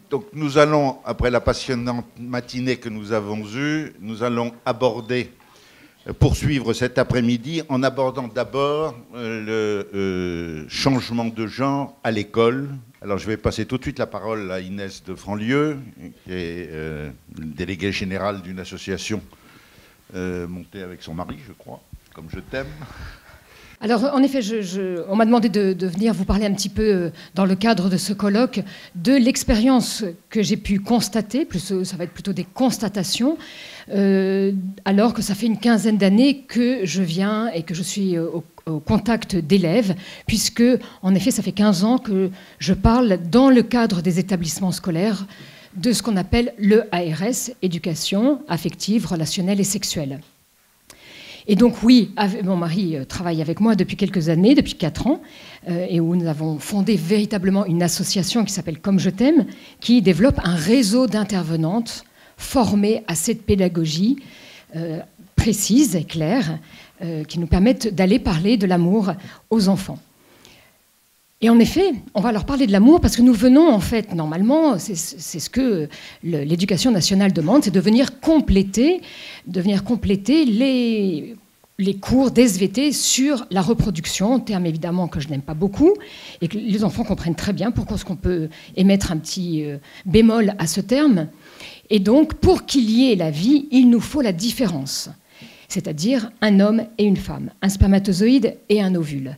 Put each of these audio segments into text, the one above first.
Donc nous allons, après la passionnante matinée que nous avons eue, nous allons poursuivre cet après-midi en abordant d'abord le changement de genre à l'école. Alors je vais passer tout de suite la parole à Inès de Franlieu, qui est déléguée générale d'une association montée avec son mari, je crois, comme je t'aime. Alors, en effet, on m'a demandé de venir vous parler un petit peu, dans le cadre de ce colloque, de l'expérience que j'ai pu constater, ça va être plutôt des constatations, alors que ça fait une quinzaine d'années que je viens et que je suis au contact d'élèves, puisque, en effet, ça fait 15 ans que je parle dans le cadre des établissements scolaires de ce qu'on appelle le ARS, éducation affective, relationnelle et sexuelle. Et donc oui, mon mari travaille avec moi depuis quelques années, depuis 4 ans, et où nous avons fondé véritablement une association qui s'appelle Comme je t'aime, qui développe un réseau d'intervenantes formées à cette pédagogie précise et claire, qui nous permettent d'aller parler de l'amour aux enfants. Et en effet, on va leur parler de l'amour parce que nous venons, en fait, normalement, c'est ce que l'éducation nationale demande, c'est de venir compléter les cours d'SVT sur la reproduction, terme évidemment que je n'aime pas beaucoup, et que les enfants comprennent très bien pourquoi est-ce qu'on peut émettre un petit bémol à ce terme. Et donc, pour qu'il y ait la vie, il nous faut la différence, c'est-à-dire un homme et une femme, un spermatozoïde et un ovule.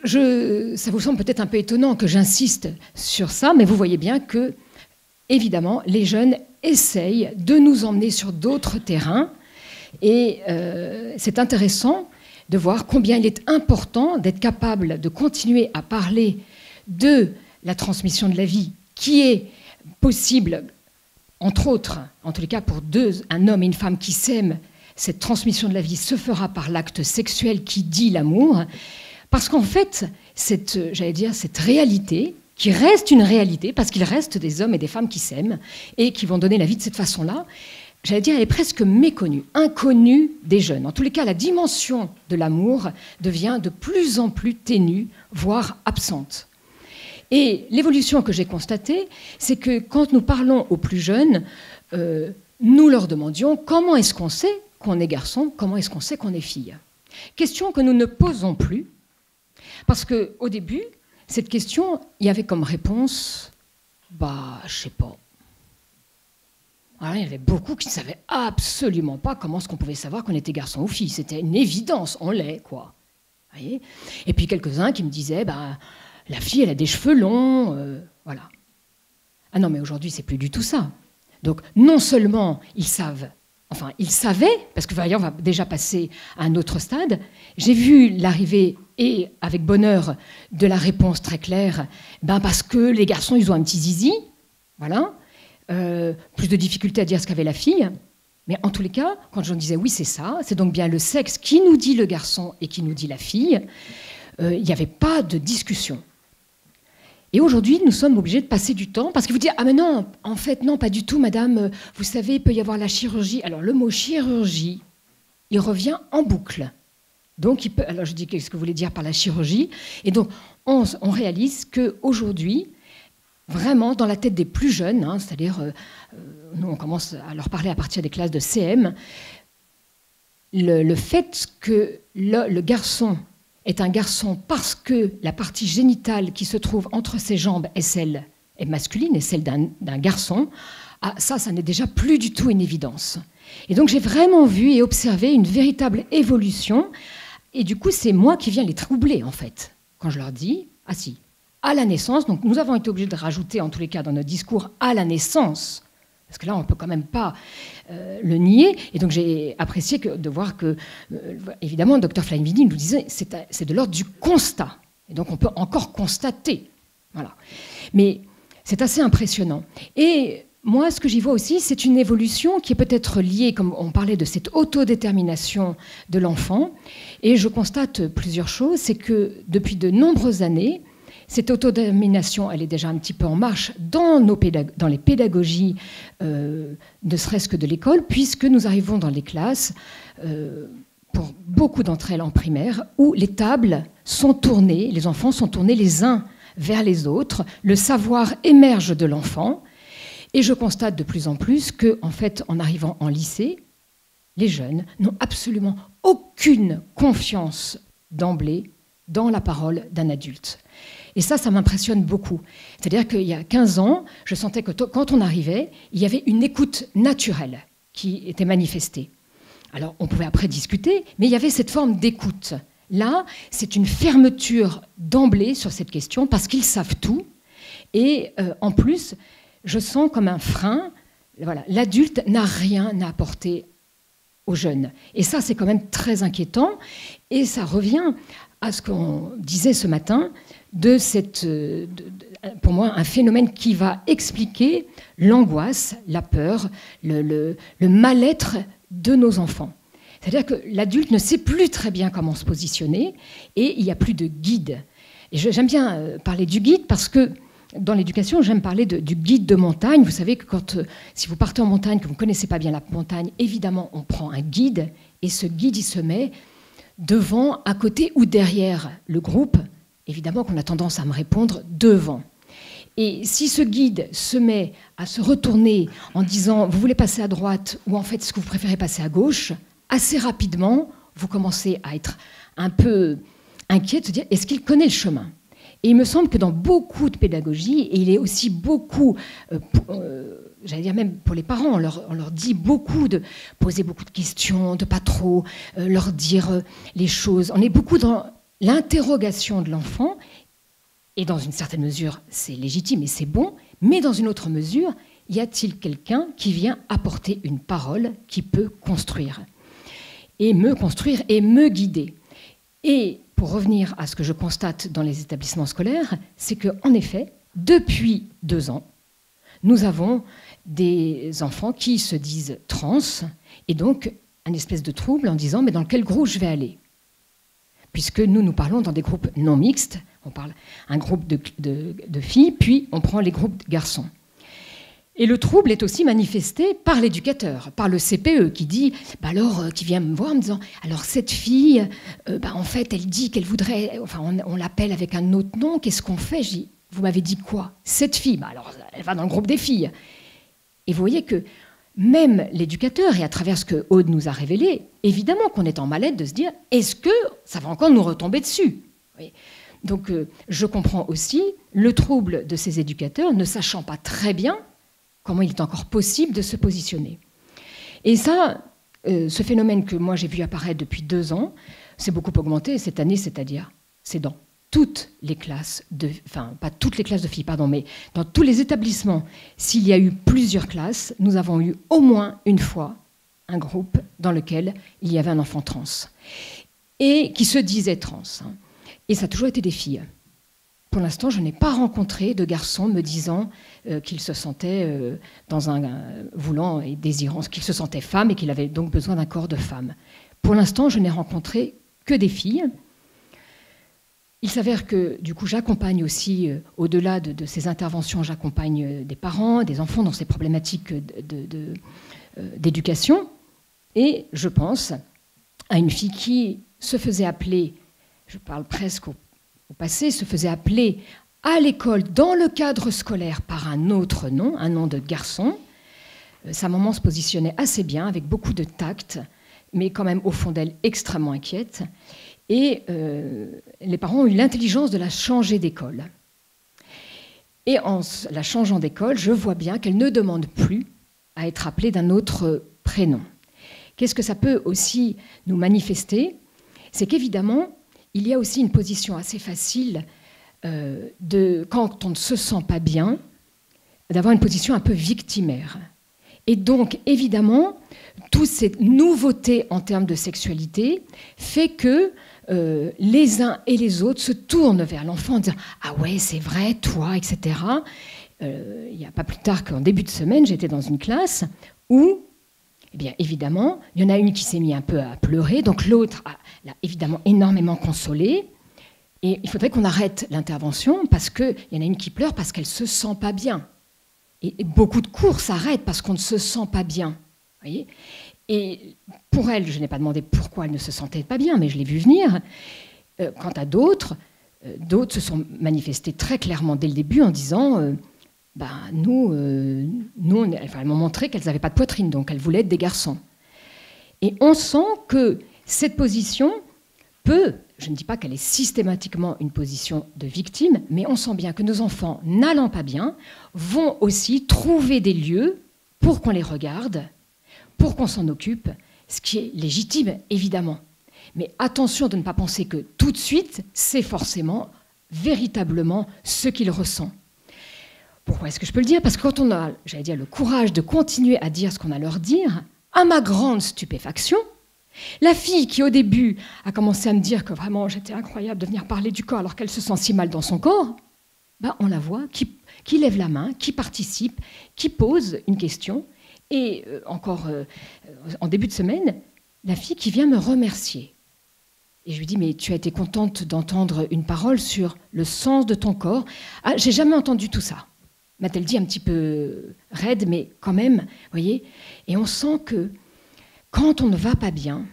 Ça vous semble peut-être un peu étonnant que j'insiste sur ça, mais vous voyez bien que, évidemment, les jeunes essayent de nous emmener sur d'autres terrains. Et c'est intéressant de voir combien il est important d'être capable de continuer à parler de la transmission de la vie qui est possible, entre autres, en tous les cas pour un homme et une femme qui s'aiment. Cette transmission de la vie se fera par l'acte sexuel qui dit l'amour. Parce qu'en fait, cette réalité, qui reste une réalité, parce qu'il reste des hommes et des femmes qui s'aiment et qui vont donner la vie de cette façon-là, elle est presque méconnue, inconnue des jeunes. En tous les cas, la dimension de l'amour devient de plus en plus ténue, voire absente. Et l'évolution que j'ai constatée, c'est que quand nous parlons aux plus jeunes, nous leur demandions comment est-ce qu'on sait qu'on est garçon, comment est-ce qu'on sait qu'on est fille. Question que nous ne posons plus, parce qu'au début, cette question, il y avait comme réponse, je sais pas. Alors, il y avait beaucoup qui ne savaient absolument pas comment est-ce qu'on pouvait savoir qu'on était garçon ou fille. C'était une évidence, on l'est, quoi. Vous voyez ? Et puis quelques-uns qui me disaient, la fille, elle a des cheveux longs, voilà. Ah non, mais aujourd'hui, c'est plus du tout ça. Donc, non seulement ils savaient, parce que vous voyez, on va déjà passer à un autre stade. J'ai vu l'arrivée, et avec bonheur, de la réponse très claire, parce que les garçons, ils ont un petit zizi, voilà. Plus de difficulté à dire ce qu'avait la fille. Mais en tous les cas, quand j'en disais oui, c'est ça, c'est donc bien le sexe qui nous dit le garçon et qui nous dit la fille, il n'y avait pas de discussion. Et aujourd'hui, nous sommes obligés de passer du temps, parce que vous dites, mais non, en fait, non, pas du tout, madame, vous savez, il peut y avoir la chirurgie. Alors, le mot chirurgie, il revient en boucle. Donc, alors je dis, qu'est-ce que vous voulez dire par la chirurgie? Et donc, on réalise qu'aujourd'hui, vraiment, dans la tête des plus jeunes, c'est-à-dire, nous, on commence à leur parler à partir des classes de CM, le fait que le garçon est un garçon parce que la partie génitale qui se trouve entre ses jambes est masculine et celle d'un garçon, ça n'est déjà plus du tout une évidence. Et donc j'ai vraiment vu et observé une véritable évolution, et du coup c'est moi qui viens les troubler en fait, quand je leur dis, si, à la naissance, donc nous avons été obligés de rajouter en tous les cas dans notre discours à la naissance, parce que là on ne peut quand même pas le nier, et donc j'ai apprécié de voir que, évidemment, le Dr Flainvini nous disait c'est de l'ordre du constat, et donc on peut encore constater, voilà. Mais c'est assez impressionnant. Et moi, ce que j'y vois aussi, c'est une évolution qui est peut-être liée, comme on parlait de cette autodétermination de l'enfant, et je constate plusieurs choses, c'est que depuis de nombreuses années, cette autodétermination, elle est déjà un petit peu en marche dans les pédagogies, ne serait-ce que de l'école, puisque nous arrivons dans les classes, pour beaucoup d'entre elles en primaire, où les tables sont tournées, les enfants sont tournés les uns vers les autres, le savoir émerge de l'enfant, Et je constate de plus en plus que, en fait, en arrivant en lycée, les jeunes n'ont absolument aucune confiance d'emblée dans la parole d'un adulte. Et ça m'impressionne beaucoup. C'est-à-dire qu'il y a 15 ans, je sentais que quand on arrivait, il y avait une écoute naturelle qui était manifestée. Alors, on pouvait après discuter, mais il y avait cette forme d'écoute. Là, c'est une fermeture d'emblée sur cette question, parce qu'ils savent tout. Et en plus, je sens comme un frein. Voilà, l'adulte n'a rien à apporter aux jeunes. Et ça, c'est quand même très inquiétant. Et ça revient à ce qu'on disait ce matin, pour moi, un phénomène qui va expliquer l'angoisse, la peur, le mal-être de nos enfants. C'est-à-dire que l'adulte ne sait plus très bien comment se positionner et il n'y a plus de guide. Et j'aime bien parler du guide parce que dans l'éducation, j'aime parler du guide de montagne. Vous savez que si vous partez en montagne, que vous ne connaissez pas bien la montagne, évidemment, on prend un guide et ce guide, il se met devant, à côté ou derrière le groupe. Évidemment qu'on a tendance à me répondre devant. Et si ce guide se met à se retourner en disant « vous voulez passer à droite » ou en fait « est-ce que vous préférez passer à gauche ?» assez rapidement, vous commencez à être un peu inquiet de se dire « est-ce qu'il connaît le chemin ?» Et il me semble que dans beaucoup de pédagogie, et il est aussi beaucoup, j'allais dire même pour les parents, on leur dit beaucoup de poser beaucoup de questions, de pas trop leur dire les choses. On est beaucoup dans l'interrogation de l'enfant, et dans une certaine mesure, c'est légitime et c'est bon, mais dans une autre mesure, y a-t-il quelqu'un qui vient apporter une parole qui peut construire et me guider? Et pour revenir à ce que je constate dans les établissements scolaires, c'est qu'en effet, depuis 2 ans, nous avons des enfants qui se disent trans, et donc un espèce de trouble en disant « mais dans quel groupe je vais aller ?» Puisque nous parlons dans des groupes non mixtes, on parle un groupe de filles, puis on prend les groupes de garçons. Et le trouble est aussi manifesté par l'éducateur, par le CPE qui dit, qui vient me voir en me disant, alors cette fille, en fait, elle dit qu'elle voudrait, enfin, on l'appelle avec un autre nom, qu'est-ce qu'on fait? Je dis, vous m'avez dit quoi? Cette fille, alors elle va dans le groupe des filles. Et vous voyez que même l'éducateur, et à travers ce que Aude nous a révélé, évidemment qu'on est en mal-être de se dire, est-ce que ça va encore nous retomber dessus? Oui. Donc je comprends aussi le trouble de ces éducateurs, ne sachant pas très bien comment il est encore possible de se positionner. Et ça, ce phénomène que moi j'ai vu apparaître depuis 2 ans, s'est beaucoup augmenté cette année, c'est-à-dire, c'est dans toutes les classes pas toutes les classes de filles, pardon, mais dans tous les établissements, s'il y a eu plusieurs classes, nous avons eu au moins une fois un groupe dans lequel il y avait un enfant trans, et qui se disait trans. Et ça a toujours été des filles. Pour l'instant, je n'ai pas rencontré de garçons me disant qu'il se sentait voulant et désirant, qu'il se sentait femme et qu'il avait donc besoin d'un corps de femme. Pour l'instant, je n'ai rencontré que des filles. Il s'avère que, du coup, j'accompagne aussi, au-delà de ces interventions, j'accompagne des parents, des enfants dans ces problématiques d'éducation. Et je pense à une fille qui se faisait appeler, je parle presque au passé, se faisait appeler à l'école, dans le cadre scolaire, par un autre nom, un nom de garçon. Sa maman se positionnait assez bien, avec beaucoup de tact, mais quand même au fond d'elle extrêmement inquiète. Et les parents ont eu l'intelligence de la changer d'école. Et en la changeant d'école, je vois bien qu'elle ne demande plus à être appelée d'un autre prénom. Qu'est-ce que ça peut aussi nous manifester? C'est qu'évidemment, il y a aussi une position assez facile quand on ne se sent pas bien, d'avoir une position un peu victimaire. Et donc, évidemment, toutes ces nouveautés en termes de sexualité fait que les uns et les autres se tournent vers l'enfant en disant « Ah ouais, c'est vrai, toi, etc. » Il n'y a pas plus tard qu'en début de semaine, j'étais dans une classe où, eh bien, évidemment, il y en a une qui s'est mise un peu à pleurer, donc l'autre l'a évidemment énormément consolée. Et il faudrait qu'on arrête l'intervention parce qu'il y en a une qui pleure parce qu'elle ne se sent pas bien. Et beaucoup de cours s'arrêtent parce qu'on ne se sent pas bien. Voyez ? Et pour elle, je n'ai pas demandé pourquoi elle ne se sentait pas bien, mais je l'ai vu venir. Quant à d'autres se sont manifestés très clairement dès le début en disant nous, elles m'ont montré qu'elles n'avaient pas de poitrine, donc elles voulaient être des garçons. Et on sent que cette position peut, je ne dis pas qu'elle est systématiquement une position de victime, mais on sent bien que nos enfants, n'allant pas bien, vont aussi trouver des lieux pour qu'on les regarde, pour qu'on s'en occupe, ce qui est légitime, évidemment. Mais attention de ne pas penser que tout de suite, c'est forcément, véritablement, ce qu'ils ressentent. Pourquoi est-ce que je peux le dire? Parce que quand on a, j'allais dire, le courage de continuer à dire ce qu'on a à leur dire, à ma grande stupéfaction, la fille qui, au début, a commencé à me dire que vraiment j'étais incroyable de venir parler du corps alors qu'elle se sent si mal dans son corps, on la voit qui lève la main, qui participe, qui pose une question. Et en début de semaine, la fille qui vient me remercier. Et je lui dis, mais tu as été contente d'entendre une parole sur le sens de ton corps. Ah, j'ai jamais entendu tout ça. M'a-t-elle dit un petit peu raide, mais quand même, vous voyez. Et on sent que quand on ne va pas bien,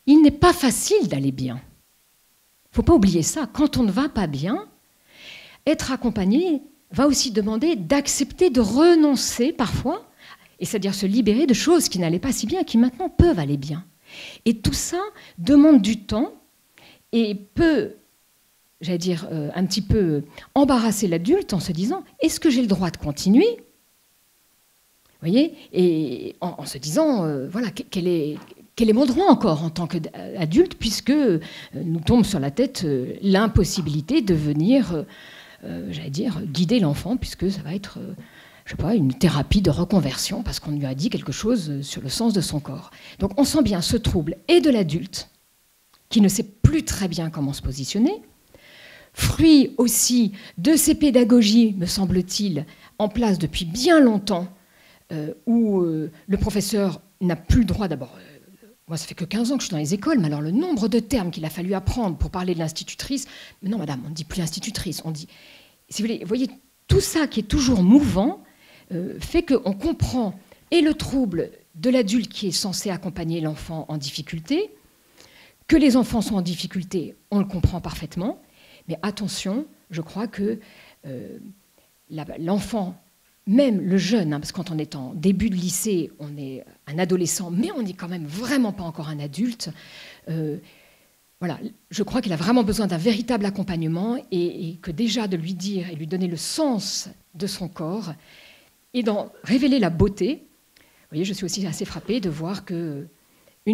il n'est pas facile d'aller bien. Il ne faut pas oublier ça. Quand on ne va pas bien, être accompagné va aussi demander d'accepter de renoncer parfois, et c'est-à-dire se libérer de choses qui n'allaient pas si bien, qui maintenant peuvent aller bien. Et tout ça demande du temps et peut, j'allais dire, un petit peu embarrasser l'adulte en se disant « est-ce que j'ai le droit de continuer ?» Vous voyez, et en se disant, voilà, quel est mon droit encore en tant qu'adulte, puisque nous tombe sur la tête l'impossibilité de venir, j'allais dire, guider l'enfant, puisque ça va être, je sais pas, une thérapie de reconversion, parce qu'on lui a dit quelque chose sur le sens de son corps. Donc on sent bien ce trouble, et de l'adulte, qui ne sait plus très bien comment se positionner, fruit aussi de ces pédagogies, me semble-t-il, en place depuis bien longtemps, où le professeur n'a plus le droit, d'abord, moi ça fait que 15 ans que je suis dans les écoles, mais alors le nombre de termes qu'il a fallu apprendre pour parler de l'institutrice, mais non madame, on ne dit plus institutrice, on dit, si vous voyez, tout ça qui est toujours mouvant, fait qu'on comprend et le trouble de l'adulte qui est censé accompagner l'enfant en difficulté, que les enfants sont en difficulté, on le comprend parfaitement, mais attention, je crois que l'enfant, même le jeune, parce que quand on est en début de lycée, on est un adolescent, mais on n'est quand même vraiment pas encore un adulte. Voilà, je crois qu'il a vraiment besoin d'un véritable accompagnement et que déjà de lui dire et lui donner le sens de son corps et d'en révéler la beauté. Vous voyez, je suis aussi assez frappée de voir qu'une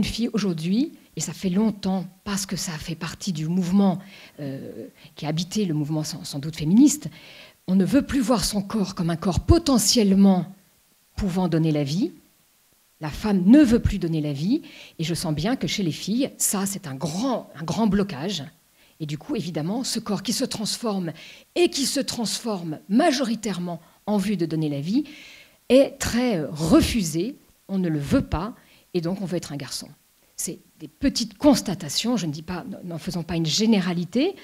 fille aujourd'hui, et ça fait longtemps parce que ça fait partie du mouvement qui a habité le mouvement sans doute féministe, on ne veut plus voir son corps comme un corps potentiellement pouvant donner la vie. La femme ne veut plus donner la vie. Et je sens bien que chez les filles, ça, c'est un grand blocage. Et du coup, évidemment, ce corps qui se transforme et qui se transforme majoritairement en vue de donner la vie est très refusé. On ne le veut pas. Et donc, on veut être un garçon. C'est des petites constatations. Je ne dis pas, n'en faisons pas une généralité.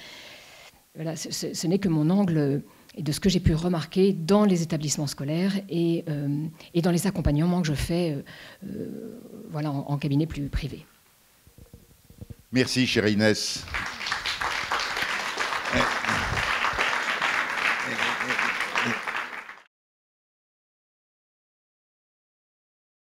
Voilà, ce n'est que mon angle et de ce que j'ai pu remarquer dans les établissements scolaires et dans les accompagnements que je fais voilà, en cabinet plus privé. Merci, chère Inès.